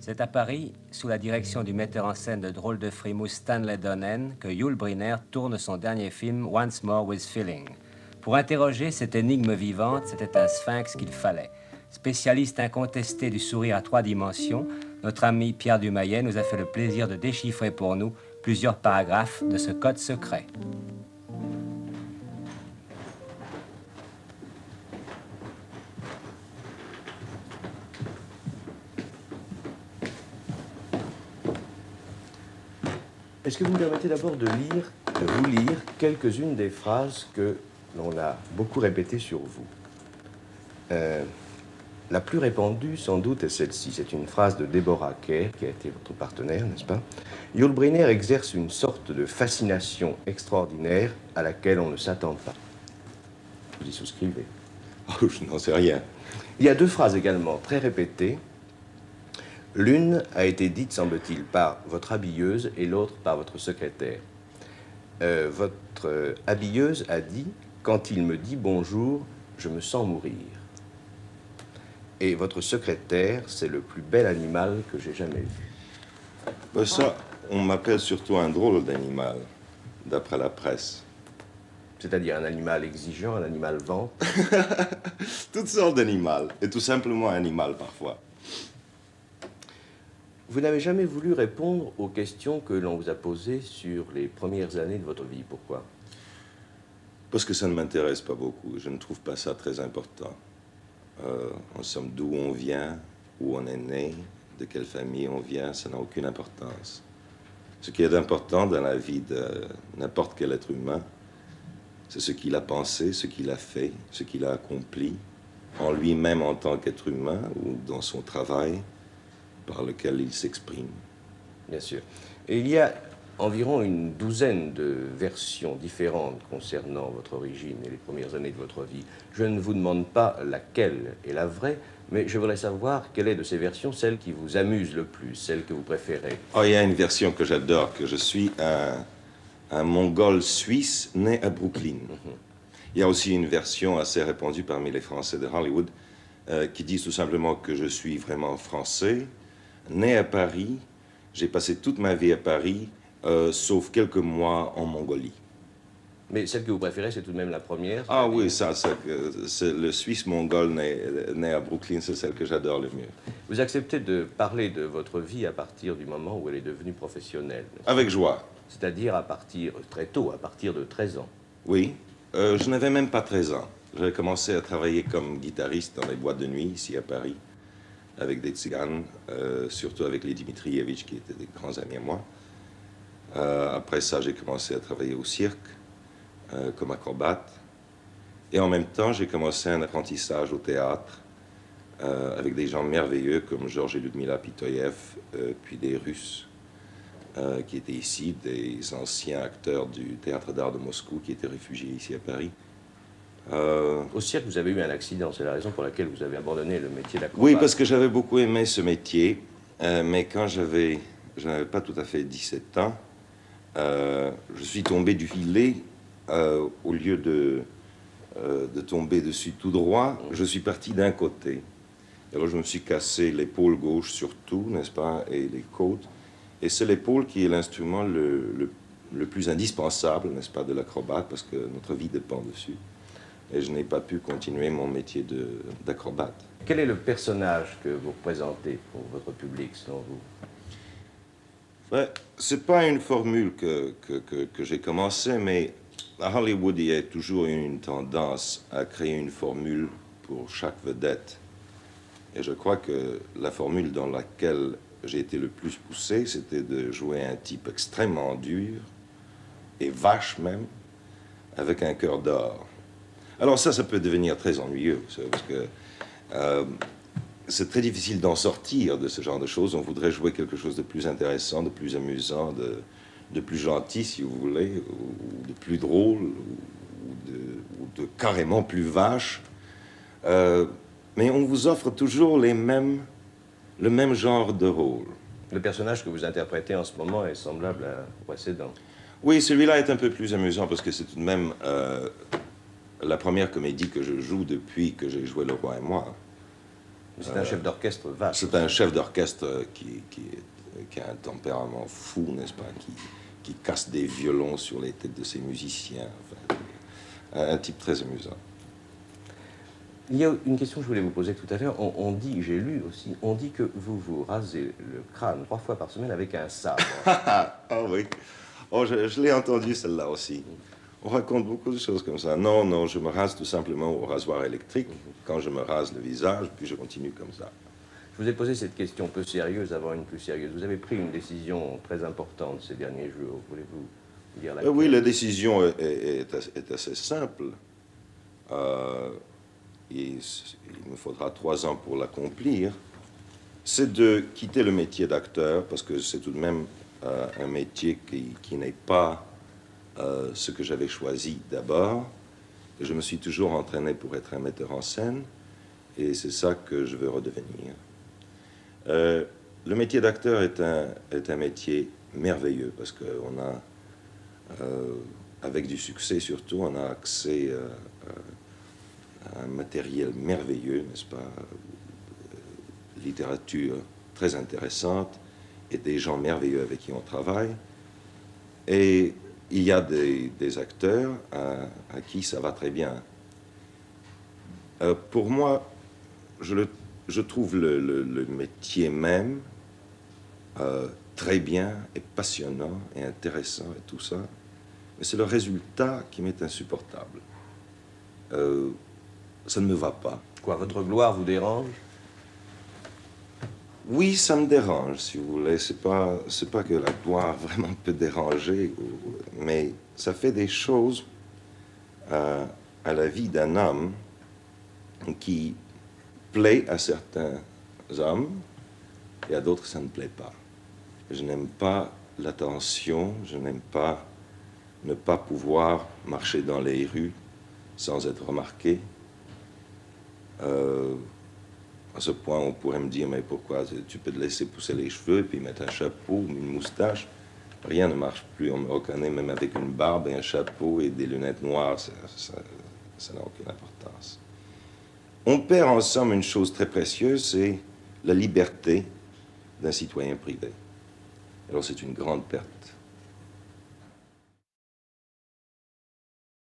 C'est à Paris, sous la direction du metteur en scène de drôles de frimousse Stanley Donen, que Yul Brynner tourne son dernier film Once More with Feeling. Pour interroger cette énigme vivante, c'était un sphinx qu'il fallait. Spécialiste incontesté du sourire à 3 dimensions, notre ami Pierre Dumayet nous a fait le plaisir de déchiffrer pour nous plusieurs paragraphes de ce code secret. Est-ce que vous me permettez d'abord de vous lire quelques-unes des phrases que l'on a beaucoup répétées sur vous. La plus répandue, sans doute, est celle-ci. C'est une phrase de Deborah Kerr, qui a été votre partenaire, n'est-ce pas? Yul Brynner exerce une sorte de fascination extraordinaire à laquelle on ne s'attend pas. Vous y souscrivez? Oh, je n'en sais rien. Il y a 2 phrases également très répétées. L'une a été dite, semble-t-il, par votre habilleuse et l'autre par votre secrétaire. Votre habilleuse a dit « Quand il me dit bonjour, je me sens mourir ». Et votre secrétaire, c'est le plus bel animal que j'ai jamais vu. Ben ça, on m'appelle surtout un drôle d'animal, d'après la presse. C'est-à-dire un animal exigeant, un animal vent. Toutes sortes d'animaux, et tout simplement animal parfois. Vous n'avez jamais voulu répondre aux questions que l'on vous a posées sur les premières années de votre vie. Pourquoi? Parce que ça ne m'intéresse pas beaucoup. Je ne trouve pas ça très important. En somme, d'où on vient, où on est né, de quelle famille on vient, ça n'a aucune importance. Ce qui est important dans la vie de n'importe quel être humain, c'est ce qu'il a pensé, ce qu'il a fait, ce qu'il a accompli, en lui-même en tant qu'être humain ou dans son travail, par lequel il s'exprime. Bien sûr. Et il y a environ une douzaine de versions différentes concernant votre origine et les premières années de votre vie. Je ne vous demande pas laquelle est la vraie, mais je voudrais savoir quelle est de ces versions celle qui vous amuse le plus, celle que vous préférez. Oh, il y a une version que j'adore, que je suis un Mongol suisse né à Brooklyn. Il y a aussi une version assez répandue parmi les Français de Hollywood qui dit tout simplement que je suis vraiment français, né à Paris, j'ai passé toute ma vie à Paris, sauf quelques mois en Mongolie. Mais celle que vous préférez, c'est tout de même la première? Ah oui, ça, c'est le Suisse mongol né à Brooklyn, c'est celle que j'adore le mieux. Vous acceptez de parler de votre vie à partir du moment où elle est devenue professionnelle? Avec joie. C'est-à-dire à partir, très tôt, à partir de 13 ans. Oui, je n'avais même pas 13 ans. J'avais commencé à travailler comme guitariste dans les boîtes de nuit, ici à Paris, avec des tziganes, surtout avec les Dimitrievitch, qui étaient des grands amis à moi. Après ça, j'ai commencé à travailler au cirque, comme acrobate. Et en même temps, j'ai commencé un apprentissage au théâtre, avec des gens merveilleux comme Georges et Ludmila Pitoyev, puis des Russes, qui étaient ici, des anciens acteurs du Théâtre d'Art de Moscou, qui étaient réfugiés ici à Paris. Au cirque, vous avez eu un accident, c'est la raison pour laquelle vous avez abandonné le métier d'acrobat. Oui, parce que j'avais beaucoup aimé ce métier, mais quand je n'avais pas tout à fait 17 ans, je suis tombé du filet, au lieu de tomber dessus tout droit, je suis parti d'un côté. Alors je me suis cassé l'épaule gauche surtout, n'est-ce pas, et les côtes. Et c'est l'épaule qui est l'instrument le plus indispensable, n'est-ce pas, de l'acrobate, parce que notre vie dépend dessus. Et je n'ai pas pu continuer mon métier d'acrobate. Quel est le personnage que vous représentez pour votre public, selon vous? Ouais, c'est pas une formule que j'ai commencé, mais à Hollywood, il y a toujours une tendance à créer une formule pour chaque vedette. Et je crois que la formule dans laquelle j'ai été le plus poussé, c'était de jouer un type extrêmement dur, et vache même, avec un cœur d'or. Alors ça peut devenir très ennuyeux, parce que c'est très difficile d'en sortir de ce genre de choses. On voudrait jouer quelque chose de plus intéressant, de plus amusant, de plus gentil, si vous voulez, ou de plus drôle, ou de carrément plus vache. Mais on vous offre toujours le même genre de rôle. Le personnage que vous interprétez en ce moment est semblable au précédent. Oui, celui-là est un peu plus amusant parce que c'est tout de même la première comédie que je joue depuis que j'ai joué Le Roi et moi. C'est un chef d'orchestre vaste. C'est un chef d'orchestre qui a un tempérament fou, n'est-ce pas, qui casse des violons sur les têtes de ses musiciens. Enfin, un type très amusant. Il y a une question que je voulais vous poser tout à l'heure. On dit, j'ai lu aussi, on dit que vous vous rasez le crâne 3 fois par semaine avec un sabre. Ah oui. Oh, je l'ai entendu celle-là aussi. On raconte beaucoup de choses comme ça. Non, non, je me rase tout simplement au rasoir électrique quand je me rase le visage, puis je continue comme ça. Je vous ai posé cette question peu sérieuse avant une plus sérieuse. Vous avez pris une décision très importante ces derniers jours. Voulez-vous dire laquelle? Oui, la décision est assez simple. Il me faudra 3 ans pour l'accomplir. C'est de quitter le métier d'acteur, parce que c'est tout de même un métier qui n'est pas ce que j'avais choisi d'abord. Je me suis toujours entraîné pour être un metteur en scène, et c'est ça que je veux redevenir. Le métier d'acteur est un métier merveilleux, parce qu'on a, avec du succès surtout, on a accès à un matériel merveilleux, n'est-ce pas, littérature très intéressante, et des gens merveilleux avec qui on travaille. Et il y a des acteurs à qui ça va très bien. Pour moi, je trouve le métier même très bien et passionnant et intéressant et tout ça, mais c'est le résultat qui m'est insupportable. Ça ne me va pas. Quoi, votre gloire vous dérange? Oui, ça me dérange, si vous voulez. C'est pas que la gloire vraiment peut déranger, mais ça fait des choses à la vie d'un homme qui plaît à certains hommes et à d'autres ça ne plaît pas. Je n'aime pas l'attention, je n'aime pas ne pas pouvoir marcher dans les rues sans être remarqué. À ce point, on pourrait me dire, mais pourquoi tu peux te laisser pousser les cheveux et puis mettre un chapeau, une moustache? Rien ne marche plus, on me reconnaît même avec une barbe et un chapeau et des lunettes noires, ça n'a aucune importance. On perd en somme une chose très précieuse, c'est la liberté d'un citoyen privé. Alors c'est une grande perte.